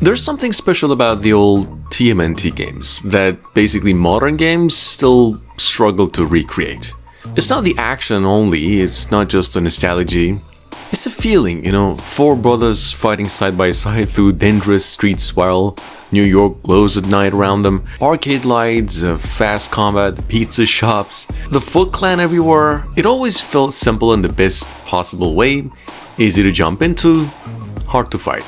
There's something special about the old TMNT games that basically modern games still struggle to recreate. It's not the action only, it's not just the nostalgia. It's a feeling, four brothers fighting side by side through dangerous streets while New York glows at night around them. Arcade lights, fast combat, pizza shops, the Foot Clan everywhere. It always felt simple in the best possible way, easy to jump into, hard to fight.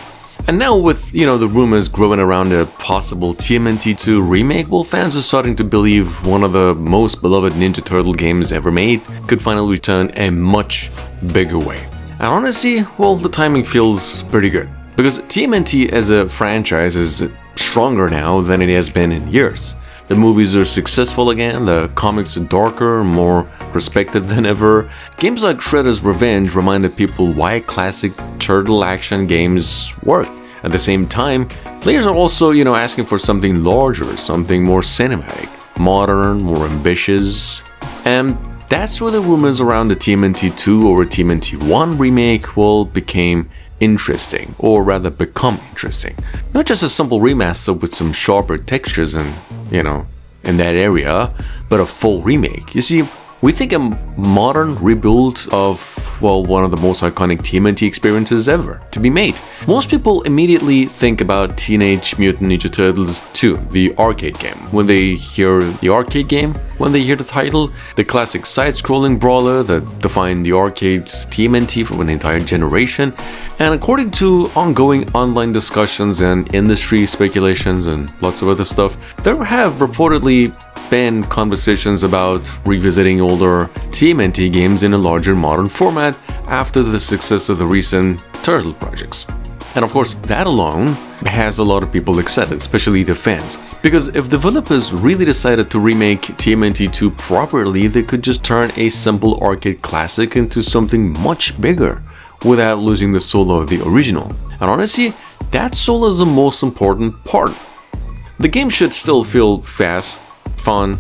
And now with, the rumors growing around a possible TMNT 2 remake, well, fans are starting to believe one of the most beloved Ninja Turtle games ever made could finally return a much bigger way. And honestly, well, the timing feels pretty good. Because TMNT as a franchise is stronger now than it has been in years. The movies are successful again, the comics are darker, more respected than ever. Games like Shredder's Revenge reminded people why classic turtle action games work. At the same time, players are also, asking for something larger, something more cinematic, modern, more ambitious. And that's where the rumors around the TMNT 2 or TMNT 1 remake became interesting, or rather become interesting. Not just a simple remaster with some sharper textures and, in that area, but a full remake. You see, we think a modern rebuild of, one of the most iconic TMNT experiences ever to be made. Most people immediately think about Teenage Mutant Ninja Turtles 2, the arcade game. When they hear the arcade game, when they hear the title, the classic side-scrolling brawler that defined the arcade's TMNT for an entire generation. And according to ongoing online discussions and industry speculations and lots of other stuff, there have reportedly been conversations about revisiting older TMNT games in a larger modern format after the success of the recent Turtle projects. And of course, that alone has a lot of people excited, especially the fans. Because if developers really decided to remake TMNT 2 properly, they could just turn a simple arcade classic into something much bigger without losing the soul of the original. And honestly, that soul is the most important part. The game should still feel fast, fun,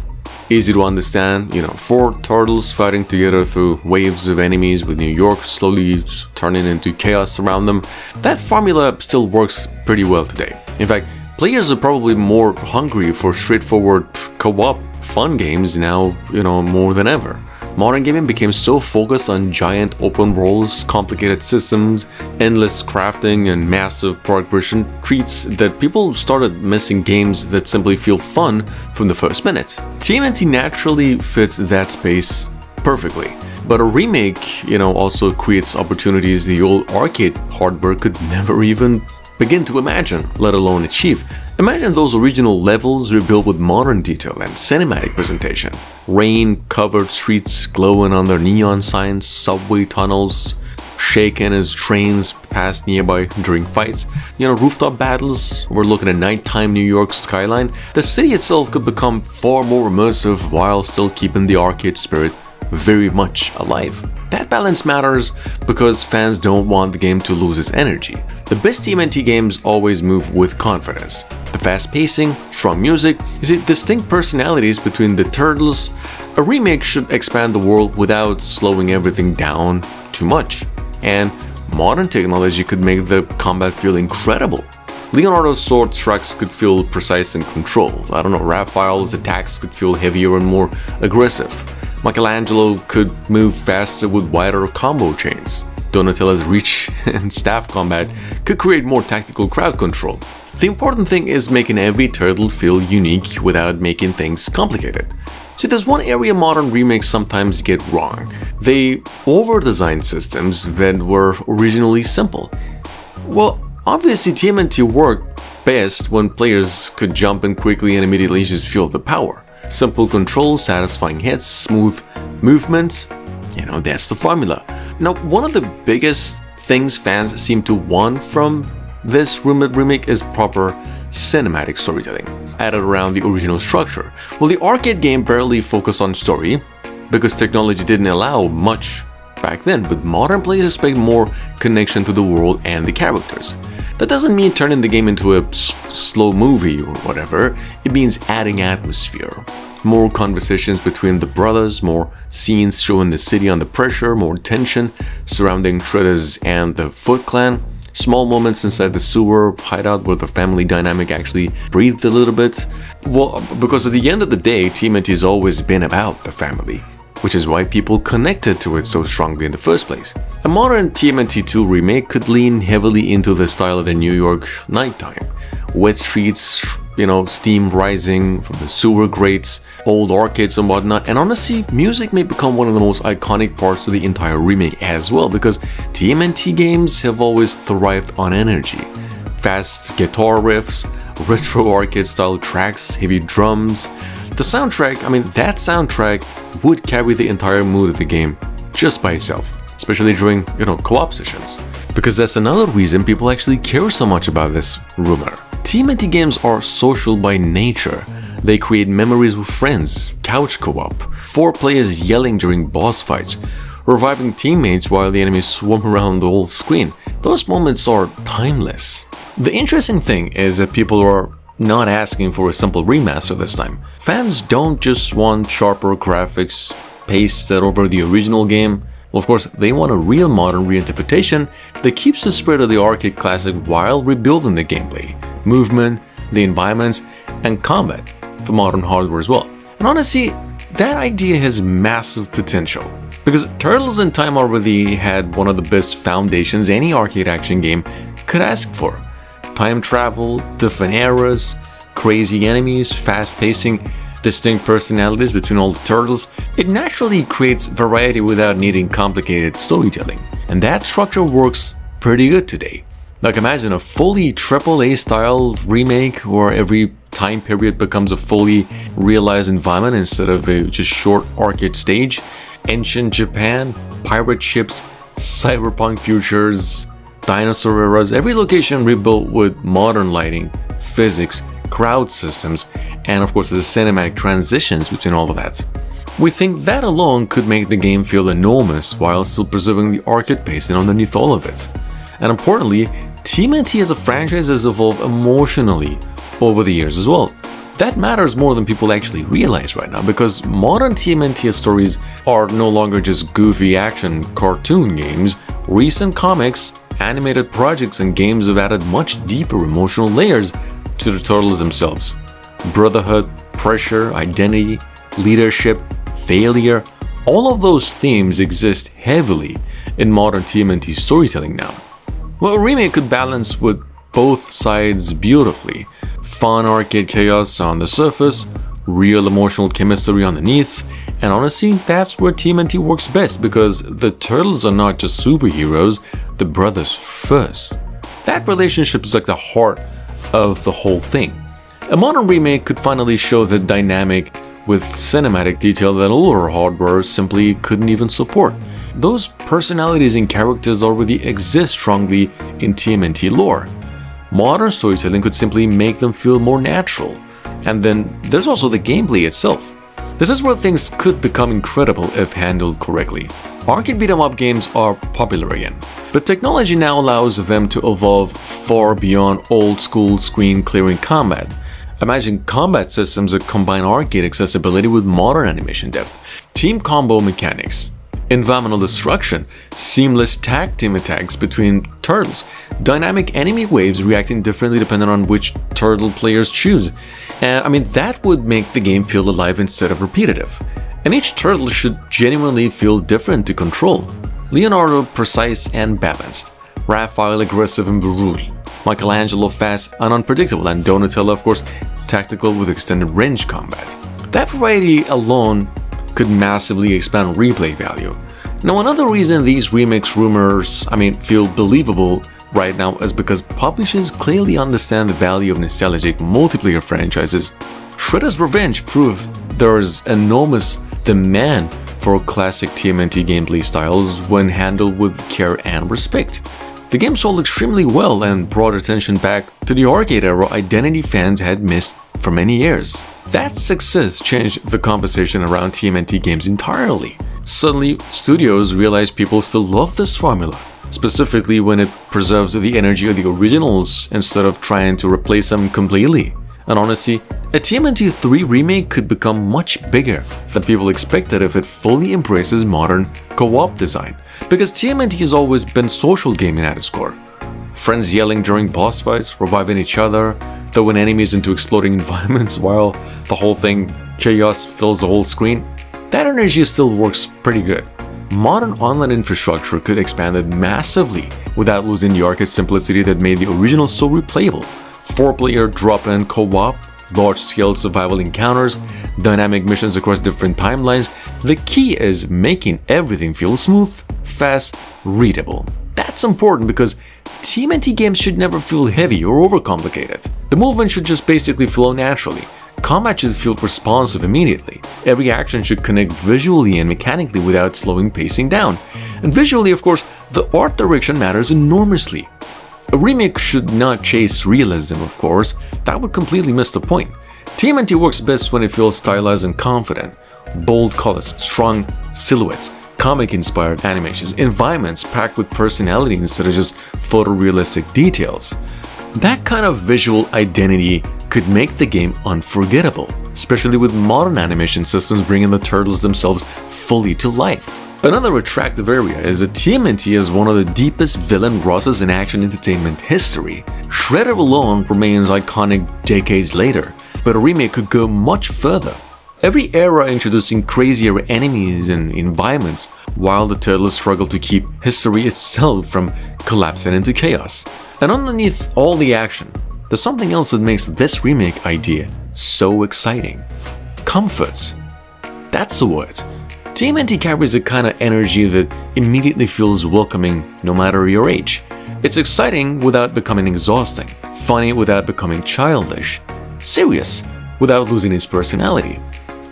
easy to understand, four turtles fighting together through waves of enemies with New York slowly turning into chaos around them. That formula still works pretty well today. In fact, players are probably more hungry for straightforward co-op fun games now, more than ever. Modern gaming became so focused on giant open worlds, complicated systems, endless crafting, and massive progression treats that people started missing games that simply feel fun from the first minute. TMNT naturally fits that space perfectly. But a remake, also creates opportunities the old arcade hardware could never even begin to imagine, let alone achieve. Imagine those original levels rebuilt with modern detail and cinematic presentation. Rain-covered streets glowing under neon signs, subway tunnels shaking as trains pass nearby during fights. Rooftop battles overlooking a nighttime New York skyline. The city itself could become far more immersive while still keeping the arcade spirit very much alive. That balance matters because fans don't want the game to lose its energy. The best TMNT games always move with confidence. The fast pacing, strong music, you see distinct personalities between the turtles. A remake should expand the world without slowing everything down too much. And modern technology could make the combat feel incredible. Leonardo's sword strikes could feel precise and controlled. Raphael's attacks could feel heavier and more aggressive. Michelangelo could move faster with wider combo chains. Donatello's reach and staff combat could create more tactical crowd control. The important thing is making every turtle feel unique without making things complicated. See, there's one area modern remakes sometimes get wrong. They over-design systems that were originally simple. Well, obviously TMNT worked best when players could jump in quickly and immediately just feel the power. Simple controls, satisfying hits, smooth movements, that's the formula. Now, one of the biggest things fans seem to want from this remake is proper cinematic storytelling, added around the original structure. Well, the arcade game barely focused on story because technology didn't allow much back then, but modern players expect more connection to the world and the characters. That doesn't mean turning the game into a slow movie or whatever, it means adding atmosphere. More conversations between the brothers, more scenes showing the city under pressure, more tension surrounding Shredder's and the Foot Clan. Small moments inside the sewer hideout where the family dynamic actually breathed a little bit. Well, because at the end of the day, TMNT has always been about the family, which is why people connected to it so strongly in the first place. A modern TMNT 2 remake could lean heavily into the style of the New York nighttime. Wet streets, steam rising from the sewer grates, old arcades and whatnot, and honestly, music may become one of the most iconic parts of the entire remake as well, because TMNT games have always thrived on energy. Fast guitar riffs, retro arcade-style tracks, heavy drums. The soundtrack, that soundtrack would carry the entire mood of the game just by itself, especially during, co-op sessions. Because that's another reason people actually care so much about this rumor. TMNT games are social by nature. They create memories with friends, couch co-op, 4 players yelling during boss fights, reviving teammates while the enemies swarm around the whole screen. Those moments are timeless. The interesting thing is that people are not asking for a simple remaster this time. Fans don't just want sharper graphics pasted over the original game. Well, of course, they want a real modern reinterpretation that keeps the spirit of the arcade classic while rebuilding the gameplay, movement, the environments, and combat for modern hardware as well. And honestly, that idea has massive potential, because Turtles in Time already had one of the best foundations any arcade action game could ask for. Time travel, different eras, crazy enemies, fast pacing, distinct personalities between all the turtles. It naturally creates variety without needing complicated storytelling. And that structure works pretty good today. Like, imagine a fully AAA style remake where every time period becomes a fully realized environment instead of a just short arcade stage. Ancient Japan, pirate ships, cyberpunk futures, dinosaur eras, every location rebuilt with modern lighting, physics, crowd systems, and of course the cinematic transitions between all of that. We think that alone could make the game feel enormous while still preserving the arcade pacing underneath all of it. And importantly, TMNT as a franchise has evolved emotionally over the years as well. That matters more than people actually realize right now, because modern TMNT stories are no longer just goofy action cartoon games. Recent comics, animated projects, and games have added much deeper emotional layers to the turtles themselves. Brotherhood, pressure, identity, leadership, failure, all of those themes exist heavily in modern TMNT storytelling now. Well, a remake could balance with both sides beautifully. Fun arcade chaos on the surface, real emotional chemistry underneath, and honestly, that's where TMNT works best, because the turtles are not just superheroes, the brothers first. That relationship is like the heart of the whole thing. A modern remake could finally show the dynamic with cinematic detail that older hardware simply couldn't even support. Those personalities and characters already exist strongly in TMNT lore. Modern storytelling could simply make them feel more natural. And then there's also the gameplay itself. This is where things could become incredible if handled correctly. Arcade beat-em-up games are popular again, but technology now allows them to evolve far beyond old-school screen-clearing combat. Imagine combat systems that combine arcade accessibility with modern animation depth, team combo mechanics, environmental destruction, seamless tag team attacks between turtles, dynamic enemy waves reacting differently depending on which turtle players choose. That would make the game feel alive instead of repetitive. And each turtle should genuinely feel different to control. Leonardo precise and balanced, Raphael aggressive and brooding, Michelangelo fast and unpredictable, and Donatello, of course, tactical with extended range combat. That variety alone could massively expand replay value. Now, another reason these remix rumors, feel believable right now is because publishers clearly understand the value of nostalgic multiplayer franchises. Shredder's Revenge proved there's enormous demand for classic TMNT gameplay styles when handled with care and respect. The game sold extremely well and brought attention back to the arcade era identity fans had missed for many years. That success changed the conversation around TMNT games entirely. Suddenly, studios realized people still love this formula, specifically when it preserves the energy of the originals instead of trying to replace them completely. And honestly, a TMNT 3 remake could become much bigger than people expected if it fully embraces modern co-op design, because TMNT has always been social gaming at its core. Friends yelling during boss fights, reviving each other, throwing enemies into exploding environments while the whole thing chaos fills the whole screen. That energy still works pretty good. Modern online infrastructure could expand it massively without losing the arcade simplicity that made the original so replayable. 4-player drop-in co-op, large-scale survival encounters, dynamic missions across different timelines. The key is making everything feel smooth, fast, readable. That's important because TMNT games should never feel heavy or overcomplicated. The movement should just basically flow naturally. Combat should feel responsive immediately. Every action should connect visually and mechanically without slowing pacing down. And visually, of course, the art direction matters enormously. A remake should not chase realism, of course. That would completely miss the point. TMNT works best when it feels stylized and confident. Bold colors, strong silhouettes, comic-inspired animations, environments packed with personality instead of just photorealistic details. That kind of visual identity could make the game unforgettable, especially with modern animation systems bringing the turtles themselves fully to life. Another attractive area is that TMNT is one of the deepest villain rosters in action entertainment history. Shredder alone remains iconic decades later, but a remake could go much further. Every era introducing crazier enemies and environments, while the turtles struggle to keep history itself from collapsing into chaos. And underneath all the action, there's something else that makes this remake idea so exciting. Comfort. That's the word. TMNT carries a kind of energy that immediately feels welcoming no matter your age. It's exciting without becoming exhausting, funny without becoming childish, serious without losing its personality.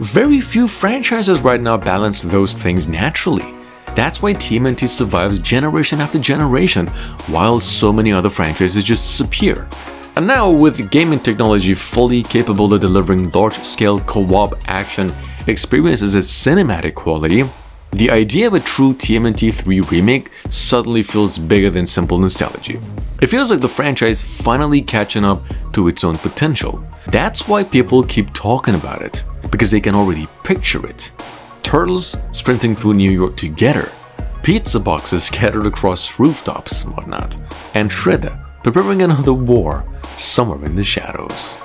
Very few franchises right now balance those things naturally. That's why TMNT survives generation after generation, while so many other franchises just disappear. And now, with gaming technology fully capable of delivering large-scale co-op action experiences at cinematic quality, the idea of a true TMNT 3 remake suddenly feels bigger than simple nostalgia. It feels like the franchise finally catching up to its own potential. That's why people keep talking about it, because they can already picture it. Turtles sprinting through New York together, pizza boxes scattered across rooftops and whatnot, and Shredder preparing another war somewhere in the shadows.